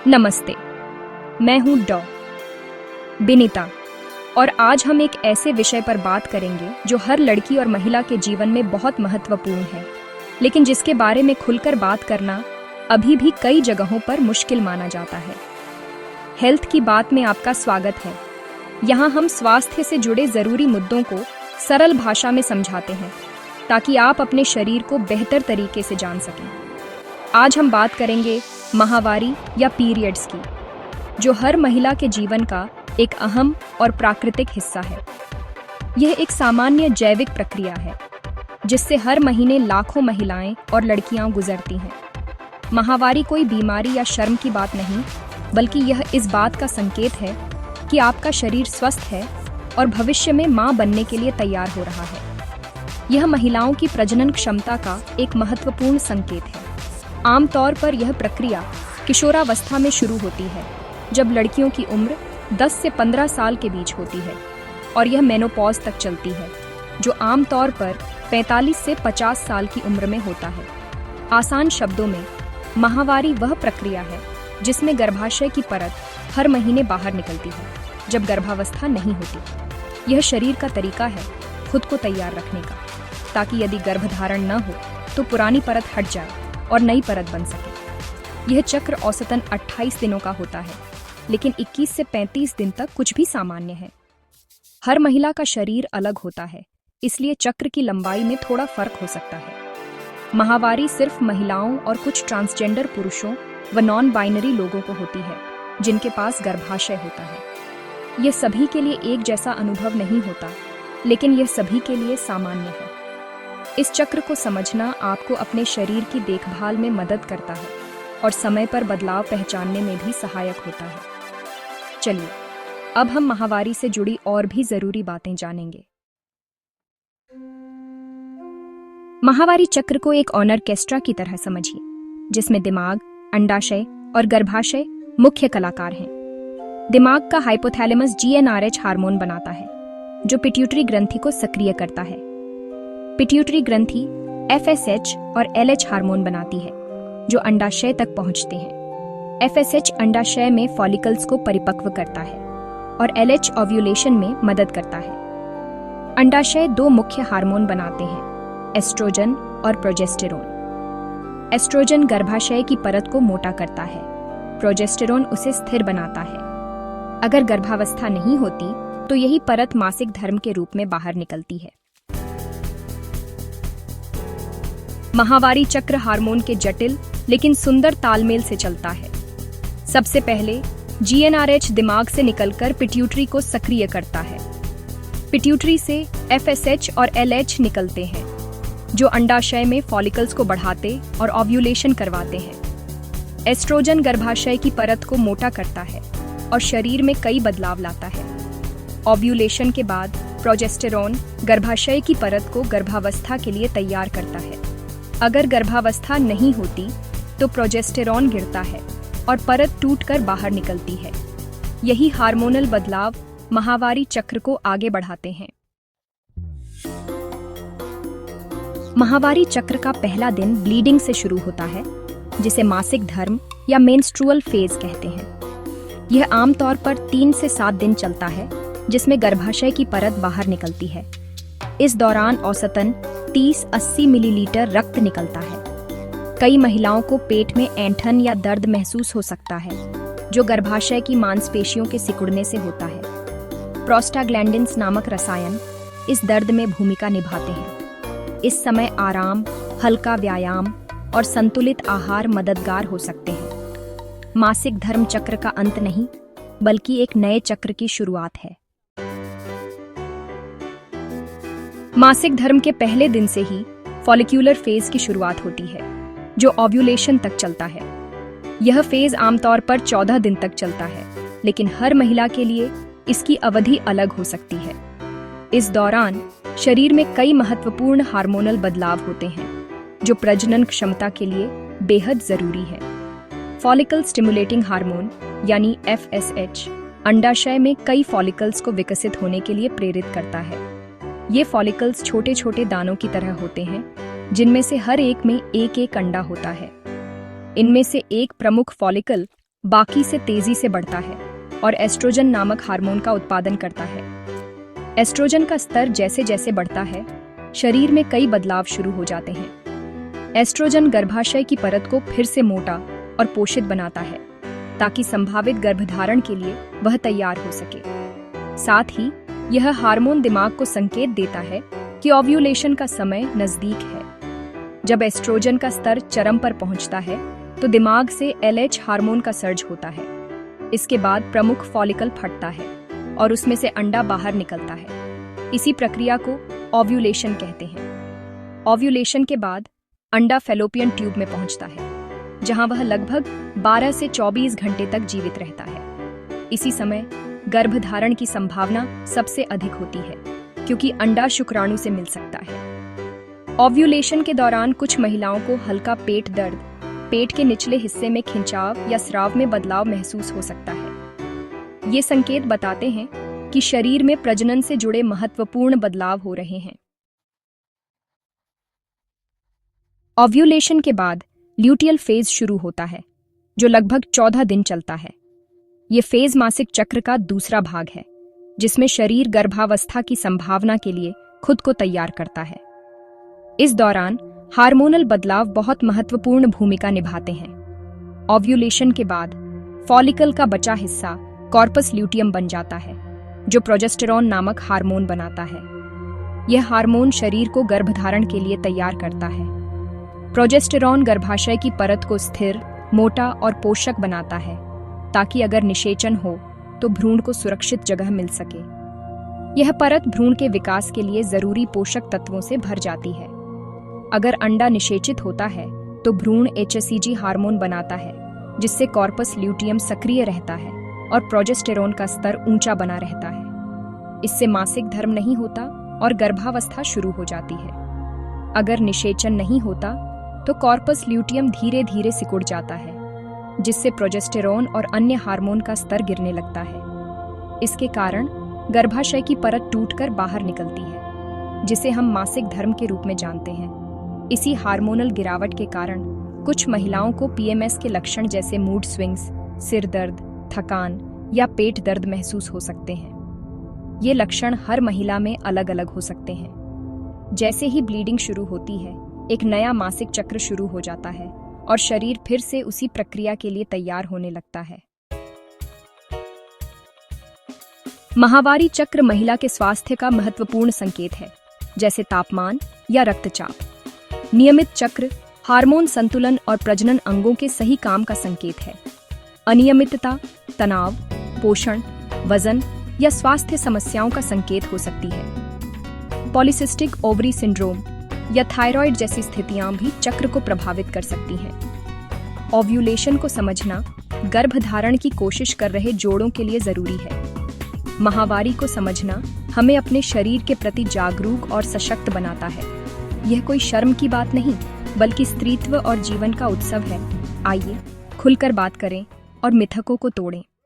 नमस्ते, मैं हूँ डॉ. बिनीता और आज हम एक ऐसे विषय पर बात करेंगे जो हर लड़की और महिला के जीवन में बहुत महत्वपूर्ण है, लेकिन जिसके बारे में खुलकर बात करना अभी भी कई जगहों पर मुश्किल माना जाता है। हेल्थ की बात में आपका स्वागत है। यहाँ हम स्वास्थ्य से जुड़े जरूरी मुद्दों को सरल भाषा में समझाते हैं ताकि आप अपने शरीर को बेहतर तरीके से जान सकें। आज हम बात करेंगे माहवारी या पीरियड्स की, जो हर महिला के जीवन का एक अहम और प्राकृतिक हिस्सा है। यह एक सामान्य जैविक प्रक्रिया है जिससे हर महीने लाखों महिलाएं और लड़कियां गुजरती हैं। माहवारी कोई बीमारी या शर्म की बात नहीं, बल्कि यह इस बात का संकेत है कि आपका शरीर स्वस्थ है और भविष्य में मां बनने के लिए तैयार हो रहा है। यह महिलाओं की प्रजनन क्षमता का एक महत्वपूर्ण संकेत है। आमतौर पर यह प्रक्रिया किशोरावस्था में शुरू होती है, जब लड़कियों की उम्र 10 से 15 साल के बीच होती है, और यह मेनोपॉज तक चलती है, जो आमतौर पर 45 से 50 साल की उम्र में होता है। आसान शब्दों में, माहवारी वह प्रक्रिया है जिसमें गर्भाशय की परत हर महीने बाहर निकलती है, जब गर्भावस्था नहीं होती। यह शरीर का तरीका है खुद को तैयार रखने का, ताकि यदि गर्भधारण न हो तो पुरानी परत हट जाए और नई परत बन सके। यह चक्र औसतन 28 दिनों का होता है, लेकिन 21 से 35 दिन तक कुछ भी सामान्य है। हर महिला का शरीर अलग होता है, इसलिए चक्र की लंबाई में थोड़ा फर्क हो सकता है। माहवारी सिर्फ महिलाओं और कुछ ट्रांसजेंडर पुरुषों व नॉन बाइनरी लोगों को होती है, जिनके पास गर्भाशय होता है। यह सभी के लिए एक जैसा अनुभव नहीं होता, लेकिन यह सभी के लिए सामान्य है। इस चक्र को समझना आपको अपने शरीर की देखभाल में मदद करता है और समय पर बदलाव पहचानने में भी सहायक होता है। चलिए, अब हम माहवारी से जुड़ी और भी जरूरी बातें जानेंगे। माहवारी चक्र को एक ऑर्केस्ट्रा की तरह समझिए, जिसमें दिमाग, अंडाशय और गर्भाशय मुख्य कलाकार हैं। दिमाग का हाइपोथैलेमस GnRH हार्मोन बनाता है, जो पिट्यूटरी ग्रंथि को सक्रिय करता है। पिट्यूटरी ग्रंथि FSH और LH हार्मोन बनाती है, जो अंडाशय तक पहुंचते हैं। FSH अंडाशय में फॉलिकल्स को परिपक्व करता है और LH ओव्यूलेशन में मदद करता है। अंडाशय दो मुख्य हार्मोन बनाते हैं, एस्ट्रोजन और प्रोजेस्टेरोन। एस्ट्रोजन गर्भाशय की परत को मोटा करता है, प्रोजेस्टेरोन उसे स्थिर बनाता है। अगर गर्भावस्था नहीं होती तो यही परत मासिक धर्म के रूप में बाहर निकलती है। माहवारी चक्र हार्मोन के जटिल लेकिन सुंदर तालमेल से चलता है। सबसे पहले GnRH दिमाग से निकलकर पिट्यूटरी को सक्रिय करता है। पिट्यूटरी से FSH और LH निकलते हैं, जो अंडाशय में फॉलिकल्स को बढ़ाते और ओव्यूलेशन करवाते हैं। एस्ट्रोजन गर्भाशय की परत को मोटा करता है और शरीर में कई बदलाव लाता है। ओव्यूलेशन के बाद प्रोजेस्टेरोन गर्भाशय की परत को गर्भावस्था के लिए तैयार करता है। अगर गर्भावस्था नहीं होती तो प्रोजेस्टेरोन गिरता है और परत टूटकर बाहर निकलती है। यही हार्मोनल बदलाव माहवारी चक्र को आगे बढ़ाते हैं। माहवारी चक्र का पहला दिन ब्लीडिंग से शुरू होता है, जिसे मासिक धर्म या मेंस्ट्रुअल फेज कहते हैं। यह आमतौर पर 3 से 7 दिन चलता है, जिसमें गर्भाशय की परत बाहर निकलती है। इस दौरान औसतन 30-80 मिलीलीटर रक्त निकलता है। कई महिलाओं को पेट में ऐंठन या दर्द महसूस हो सकता है, जो गर्भाशय की मांसपेशियों के सिकुड़ने से होता है। प्रोस्टाग्लैंडिन्स नामक रसायन इस दर्द में भूमिका निभाते हैं। इस समय आराम, हल्का व्यायाम और संतुलित आहार मददगार हो सकते हैं। मासिक धर्म चक्र का अंत नहीं, बल्कि एक नए चक्र की शुरुआत है। मासिक धर्म के पहले दिन से ही फॉलिक्यूलर फेज की शुरुआत होती है, जो ओव्यूलेशन तक चलता है। यह फेज आमतौर पर 14 दिन तक चलता है, लेकिन हर महिला के लिए इसकी अवधि अलग हो सकती है। इस दौरान शरीर में कई महत्वपूर्ण हार्मोनल बदलाव होते हैं, जो प्रजनन क्षमता के लिए बेहद जरूरी है। फॉलिकल स्टिमुलेटिंग हार्मोन यानी FSH अंडाशय में कई फॉलिकल्स को विकसित होने के लिए प्रेरित करता है। ये फॉलिकल्स छोटे छोटे दानों की तरह होते हैं, जिनमें से हर एक में एक एक अंडा होता है। इनमें से एक प्रमुख फॉलिकल बाकी से तेजी से बढ़ता है और एस्ट्रोजन नामक हार्मोन का उत्पादन करता है। एस्ट्रोजन का स्तर जैसे जैसे बढ़ता है, शरीर में कई बदलाव शुरू हो जाते हैं। एस्ट्रोजन गर्भाशय की परत को फिर से मोटा और पोषित बनाता है ताकि संभावित गर्भधारण के लिए वह तैयार हो सके। साथ ही यह हार्मोन दिमाग को संकेत देता है कि ओव्यूलेशन का समय नजदीक है। जब एस्ट्रोजन का स्तर चरम पर पहुंचता है तो दिमाग से LH हार्मोन का सर्ज होता है। इसके बाद प्रमुख फॉलिकल फटता है और उसमें से अंडा बाहर निकलता है। इसी प्रक्रिया को ओव्यूलेशन कहते हैं। ओव्यूलेशन के बाद अंडा फैलोपियन ट्यूब में पहुंचता है, जहां वह लगभग 12 से 24 घंटे तक जीवित रहता है। इसी समय गर्भधारण की संभावना सबसे अधिक होती है, क्योंकि अंडा शुक्राणु से मिल सकता है। ओव्यूलेशन के दौरान कुछ महिलाओं को हल्का पेट दर्द, पेट के निचले हिस्से में खिंचाव या स्राव में बदलाव महसूस हो सकता है। ये संकेत बताते हैं कि शरीर में प्रजनन से जुड़े महत्वपूर्ण बदलाव हो रहे हैं। ओव्यूलेशन के बाद ल्यूटियल फेज शुरू होता है, जो लगभग 14 दिन चलता है। ये फेज मासिक चक्र का दूसरा भाग है, जिसमें शरीर गर्भावस्था की संभावना के लिए खुद को तैयार करता है। इस दौरान हार्मोनल बदलाव बहुत महत्वपूर्ण भूमिका निभाते हैं। ओव्यूलेशन के बाद फॉलिकल का बचा हिस्सा कॉर्पस ल्यूटियम बन जाता है, जो प्रोजेस्टेरॉन नामक हार्मोन बनाता है। यह हार्मोन शरीर को गर्भधारण के लिए तैयार करता है। प्रोजेस्टेरॉन गर्भाशय की परत को स्थिर, मोटा और पोषक बनाता है, ताकि अगर निषेचन हो तो भ्रूण को सुरक्षित जगह मिल सके। यह परत भ्रूण के विकास के लिए जरूरी पोषक तत्वों से भर जाती है। अगर अंडा निषेचित होता है तो भ्रूण HCG हार्मोन बनाता है, जिससे कॉर्पस ल्यूटियम सक्रिय रहता है और प्रोजेस्टेरॉन का स्तर ऊंचा बना रहता है। इससे मासिक धर्म नहीं होता और गर्भावस्था शुरू हो जाती है। अगर निषेचन नहीं होता तो कॉर्पस ल्यूटियम धीरे धीरे सिकुड़ जाता है, जिससे प्रोजेस्टेरॉन और अन्य हार्मोन का स्तर गिरने लगता है। इसके कारण गर्भाशय की परत टूटकर बाहर निकलती है, जिसे हम मासिक धर्म के रूप में जानते हैं। इसी हार्मोनल गिरावट के कारण कुछ महिलाओं को PMS के लक्षण जैसे मूड स्विंग्स, सिर दर्द, थकान या पेट दर्द महसूस हो सकते हैं। ये लक्षण हर महिला में अलग अलग हो सकते हैं। जैसे ही ब्लीडिंग शुरू होती है, एक नया मासिक चक्र शुरू हो जाता है और शरीर फिर से उसी प्रक्रिया के लिए तैयार होने लगता है। माहवारी चक्र महिला के स्वास्थ्य का महत्वपूर्ण संकेत है, जैसे तापमान या रक्तचाप। नियमित चक्र हार्मोन संतुलन और प्रजनन अंगों के सही काम का संकेत है। अनियमितता तनाव, पोषण, वजन या स्वास्थ्य समस्याओं का संकेत हो सकती है। पॉलीसिस्टिक ओवरी सिंड्रोम या थायराइड जैसी स्थितियां भी चक्र को प्रभावित कर सकती हैं। ओव्यूलेशन को समझना गर्भधारण की कोशिश कर रहे जोड़ों के लिए जरूरी है। माहवारी को समझना हमें अपने शरीर के प्रति जागरूक और सशक्त बनाता है। यह कोई शर्म की बात नहीं, बल्कि स्त्रीत्व और जीवन का उत्सव है। आइए खुलकर बात करें और मिथकों को तोड़ें।